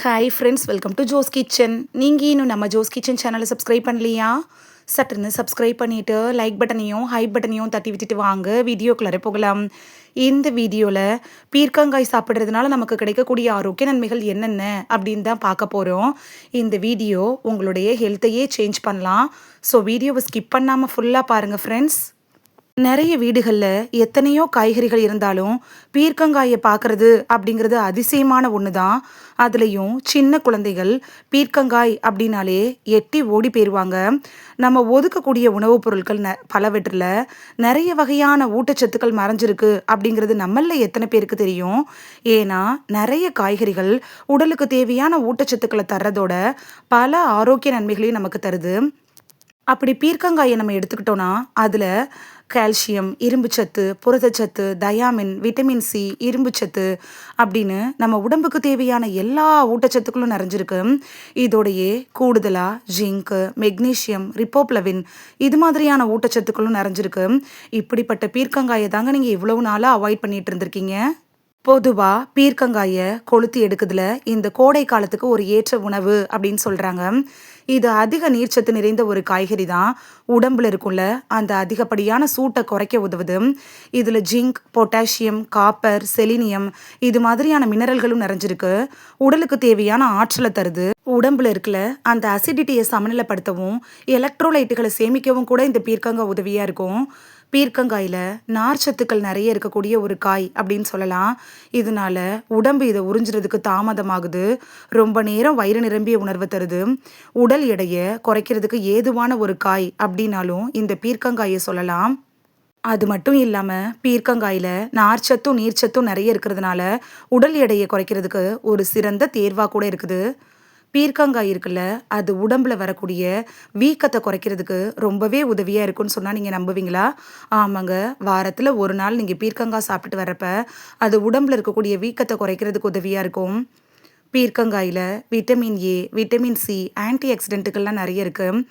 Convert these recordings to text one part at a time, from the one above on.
Hi friends, welcome to Jo's kitchen. நீங்கள் இன்னும் நம்ம ஜோஸ் கிச்சன் சேனலை சப்ஸ்கிரைப் பண்ணலையா? சட்டுன்னு சப்ஸ்கிரைப் பண்ணிவிட்டு லைக் பட்டனையும் பட்டனையும் தட்டி விட்டுட்டு வாங்க வீடியோக்குள்ளே போகலாம். இந்த வீடியோவில் பீர்க்கங்காய் சாப்பிட்றதுனால நமக்கு கிடைக்கக்கூடிய ஆரோக்கிய நன்மைகள் என்னென்ன அப்படின்னு தான் பார்க்க போகிறோம். இந்த வீடியோ உங்களுடைய ஹெல்த்தையே சேஞ்ச் பண்ணலாம். ஸோ வீடியோவை ஸ்கிப் பண்ணாமல் ஃபுல்லாக பாருங்கள் ஃப்ரெண்ட்ஸ். நிறைய வீடுகளில் எத்தனையோ காய்கறிகள் இருந்தாலும் பீர்க்கங்காயை பார்க்குறது அப்படிங்கிறது அதிசயமான ஒன்று தான். அதுலேயும் சின்ன குழந்தைகள் பீர்க்கங்காய் அப்படின்னாலே எட்டி ஓடி போயிடுவாங்க. நம்ம ஒதுக்கக்கூடிய உணவுப் பொருட்கள் பலவற்றில் நிறைய வகையான ஊட்டச்சத்துக்கள் மறைஞ்சிருக்கு அப்படிங்கிறது நம்மள எத்தனை பேருக்கு தெரியும்? ஏன்னா நிறைய காய்கறிகள் உடலுக்கு தேவையான ஊட்டச்சத்துக்களை தர்றதோட பல ஆரோக்கிய நன்மைகளையும் நமக்கு தருது. அப்படி பீர்க்கங்காயை நம்ம எடுத்துக்கிட்டோன்னா அதில் கால்சியம், இரும்புச்சத்து, புரதச்சத்து, தயாமின், விட்டமின் சி, இரும்புச்சத்து அப்படின்னு நம்ம உடம்புக்கு தேவையான எல்லா ஊட்டச்சத்துக்களும் நிறைஞ்சிருக்கு. இதோடையே கூடுதலாக ஜிங்க்கு, மெக்னீஷியம், ரிப்போப்ளவின் இது மாதிரியான ஊட்டச்சத்துக்களும் நிறைஞ்சிருக்கு. இப்படிப்பட்ட பீர்க்கங்காயை தாங்க நீங்கள் இவ்வளவு நாளாக அவாய்ட் பண்ணிட்டு இருந்திருக்கீங்க. பொதுவாக பீர்க்கங்காயை கொளுத்தி எடுக்குதுல இந்த கோடை காலத்துக்கு ஒரு ஏற்ற உணவு அப்படின்னு சொல்கிறாங்க. இது அதிக நீர்ச்சத்து நிறைந்த ஒரு காய்கறி தான். உடம்புல இருக்குள்ள அந்த அதிகப்படியான சூட்டை குறைக்க உதவுது. இதில் ஜிங்க், பொட்டாசியம், காப்பர், செலினியம் இது மாதிரியான மினரல்களும் நிறைஞ்சிருக்கு. உடலுக்கு தேவையான ஆற்றலை தருது. உடம்புல இருக்கல அந்த அசிடிட்டியை சமநிலைப்படுத்தவும் எலக்ட்ரோலைட்டுகளை சேமிக்கவும் கூட இந்த பீர்க்கங்காய் உதவியாக இருக்கும். பீர்க்கங்காயில் நார்ச்சத்துக்கள் நிறைய இருக்கக்கூடிய ஒரு காய் அப்படின்னு சொல்லலாம். இதனால உடம்பு இதை உறிஞ்சுறதுக்கு தாமதமாகுது. ரொம்ப நேரம் வயிறு நிரம்பிய உணர்வை தருது. உடல் எடையை குறைக்கிறதுக்கு ஏதுவான ஒரு காய் அப்படின்னாலும் இந்த பீர்க்கங்காயை சொல்லலாம். அது மட்டும் இல்லாமல் பீர்க்கங்காயில் நார்ச்சத்தும் நீர்ச்சத்தும் நிறைய இருக்கிறதுனால உடல் எடையை குறைக்கிறதுக்கு ஒரு சிறந்த தேர்வாக கூட இருக்குது. பீர்க்கங்காய் இருக்குல்ல, அது உடம்புல வரக்கூடிய வீக்கத்தை குறைக்கிறதுக்கு ரொம்பவே உதவியாக இருக்குன்னு சொன்னால் நீங்கள் நம்புவீங்களா? ஆமாங்க, வாரத்தில் ஒரு நாள் நீங்கள் பீர்க்கங்காய் சாப்பிட்டு வரப்ப அது உடம்புல இருக்கக்கூடிய வீக்கத்தை குறைக்கிறதுக்கு உதவியாக இருக்கும். பீர்க்கங்காயில் vitamin A, vitamin C, anti ஆக்சிடென்ட்டுகள்லாம் நிறைய இருக்குது.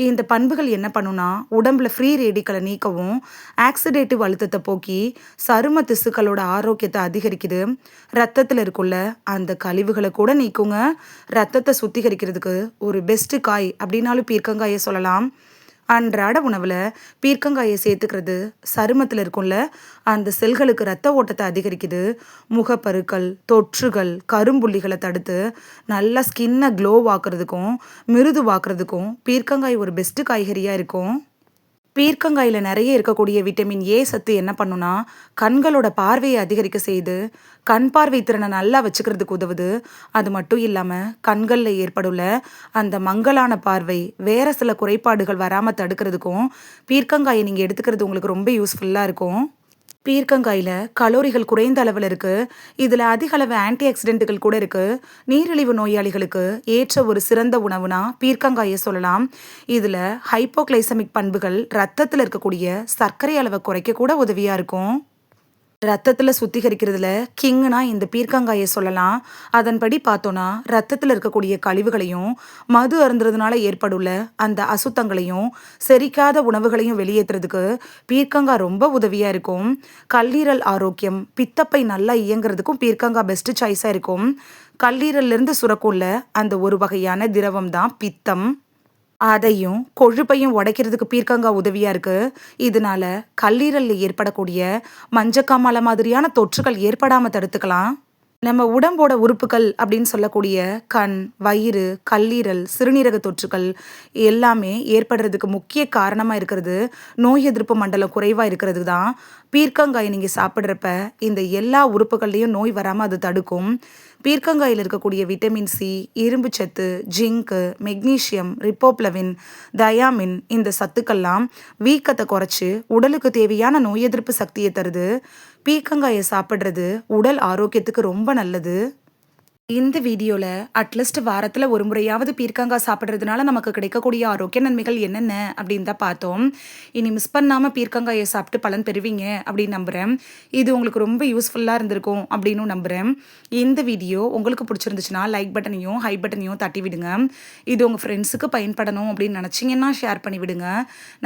இந்த பண்புகள் என்ன பண்ணுன்னா உடம்புல ஃப்ரீ ரேடிக்கலை நீக்கவும் ஆக்சிடேட்டிவ் அழுத்தத்தை போக்கி சரும திசுக்களோட ஆரோக்கியத்தை அதிகரிக்குது. ரத்தத்தில் இருக்குள்ள அந்த கழிவுகளை கூட நீக்குங்க. ரத்தத்தை சுத்திகரிக்கிறதுக்கு ஒரு பெஸ்ட்டு காய் அப்படின்னாலும் பீர்க்கங்காயை சொல்லலாம். அன்றாட உணவில் பீர்க்கங்காயை சேர்த்துக்கிறது சருமத்தில் இருக்கும்ல அந்த செல்களுக்கு ரத்த ஓட்டத்தை அதிகரிக்குது. முகப்பருக்கள், தொற்றுகள், கரும்புள்ளிகளை தடுத்து நல்லா ஸ்கின்னை க்ளோ ஆக்குறதுக்கும் மிருதுவாக்குறதுக்கும் பீர்க்கங்காய் ஒரு பெஸ்ட்டு காய்கறியாக இருக்கும். பீர்க்கங்காயில் நிறைய இருக்கக்கூடிய விட்டமின் ஏ சத்து என்ன பண்ணுன்னா கண்களோட பார்வையை அதிகரிக்க செய்து கண் பார்வை திறனை நல்லா வச்சுக்கிறதுக்கு உதவுது. அது மட்டும் இல்லாமல் கண்களில் ஏற்படுள்ள அந்த மங்கலான பார்வை வேற சில குறைபாடுகள் வராமல் தடுக்கிறதுக்கும் பீர்க்கங்காயை நீங்கள் எடுத்துக்கிறது உங்களுக்கு ரொம்ப யூஸ்ஃபுல்லாக இருக்கும். பீர்க்கங்காயில் கலோரிகள் குறைந்த அளவில் இருக்குது. இதில் அதிக அளவு ஆன்டி ஆக்சிடென்ட்டுகள் கூட இருக்குது. நீரிழிவு நோயாளிகளுக்கு ஏற்ற ஒரு சிறந்த உணவுனா பீர்க்கங்காயை சொல்லலாம். இதில் ஹைப்போகிளைசமிக் பண்புகள் ரத்தத்தில் இருக்கக்கூடிய சர்க்கரை அளவை குறைக்க கூட உதவியாக இருக்கும். ரத்தத்தில் சுத்திகரிக்கிறதுல கிங்குனா இந்த பீர்க்கங்காயை சொல்லலாம். அதன்படி பார்த்தோன்னா ரத்தத்தில் இருக்கக்கூடிய கழிவுகளையும் மது அருந்துறதுனால ஏற்படுள்ள அந்த அசுத்தங்களையும் செரிக்காத உணவுகளையும் வெளியேற்றுறதுக்கு பீர்க்கங்காய் ரொம்ப உதவியாக இருக்கும். கல்லீரல் ஆரோக்கியம், பித்தப்பை நல்லா இயங்குறதுக்கும் பீர்க்கங்காய் பெஸ்ட்டு சாய்ஸாக இருக்கும். கல்லீரல்லேருந்து சுரக்குள்ள அந்த ஒரு வகையான திரவம் தான் பித்தம். அதையும் கொழுப்பையும் உடைக்கிறதுக்கு பீர்க்கங்காய் உதவியாக இருக்குது. இதனால கல்லீரலில் ஏற்படக்கூடிய மஞ்சக்காமாலை மாதிரியான தொற்றுகள் ஏற்படாமல் தடுத்துக்கலாம். நம்ம உடம்போட உறுப்புகள் அப்படின்னு சொல்லக்கூடிய கண், வயிறு, கல்லீரல், சிறுநீரக தொற்றுகள் எல்லாமே ஏற்படுறதுக்கு முக்கிய காரணமாக இருக்கிறது நோய் எதிர்ப்பு மண்டலம் குறைவாக இருக்கிறது தான். பீர்க்கங்காய் நீங்கள் சாப்பிட்றப்ப இந்த எல்லா உறுப்புகள்லையும் நோய் வராமல் அது தடுக்கும். பீர்க்கங்காயில் இருக்கக்கூடிய விட்டமின் சி, இரும்புச்சத்து, ஜிங்க்கு, மெக்னீஷியம், ரிப்போப்ளவின், தயாமின் இந்த சத்துக்கள்லாம் வீக்கத்தை குறைச்சி உடலுக்கு தேவையான நோய் எதிர்ப்பு சக்தியை தருது. பீர்க்கங்காயை சாப்பிட்றது உடல் ஆரோக்கியத்துக்கு ரொம்ப நல்லது. இந்த வீடியோவில் அட்லீஸ்ட் வாரத்தில் ஒரு முறையாவது பீர்க்கங்காய் சாப்பிட்றதுனால நமக்கு கிடைக்கக்கூடிய ஆரோக்கிய நன்மைகள் என்னென்ன அப்படின்னு தான் பார்த்தோம். இனி மிஸ் பண்ணாமல் பீர்க்கங்காயை சாப்பிட்டு பலன் பெறுவீங்க அப்படின்னு நம்புகிறேன். இது உங்களுக்கு ரொம்ப யூஸ்ஃபுல்லாக இருந்திருக்கும் அப்படின்னு நம்புகிறேன். இந்த வீடியோ உங்களுக்கு பிடிச்சிருந்துச்சுன்னா லைக் பட்டனையும் பட்டனையும் தட்டி விடுங்க. இது உங்கள் ஃப்ரெண்ட்ஸுக்கு பயன்படணும் அப்படின்னு நினச்சிங்கன்னா ஷேர் பண்ணி விடுங்க.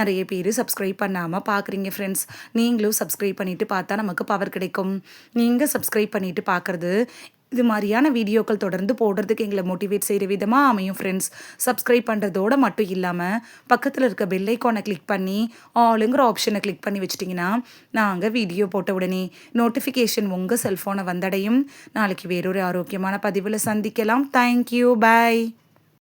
நிறைய பேர் சப்ஸ்கிரைப் பண்ணாமல் பார்க்குறீங்க ஃப்ரெண்ட்ஸ். நீங்களும் சப்ஸ்கிரைப் பண்ணிவிட்டு பார்த்தா நமக்கு பவர் கிடைக்கும். நீங்கள் சப்ஸ்கிரைப் பண்ணிவிட்டு பார்க்குறது இது மாதிரியான வீடியோக்கள் தொடர்ந்து போடுறதுக்கு எங்களை மோட்டிவேட் செய்கிற விதமாக அமையும் ஃப்ரெண்ட்ஸ். சப்ஸ்கிரைப் பண்ணுறதோடு மட்டும் இல்லாமல் பக்கத்தில் இருக்க பெல் ஐக்கானை கிளிக் பண்ணி ஆளுங்கிற ஆப்ஷனை கிளிக் பண்ணி வச்சிட்டிங்கன்னா நாங்கள் வீடியோ போட்ட உடனே நோட்டிஃபிகேஷன் உங்கள் செல்ஃபோனை வந்தடையும். நாளைக்கு வேறொரு ஆரோக்கியமான பதிவில் சந்திக்கலாம். தேங்க்யூ, பாய்.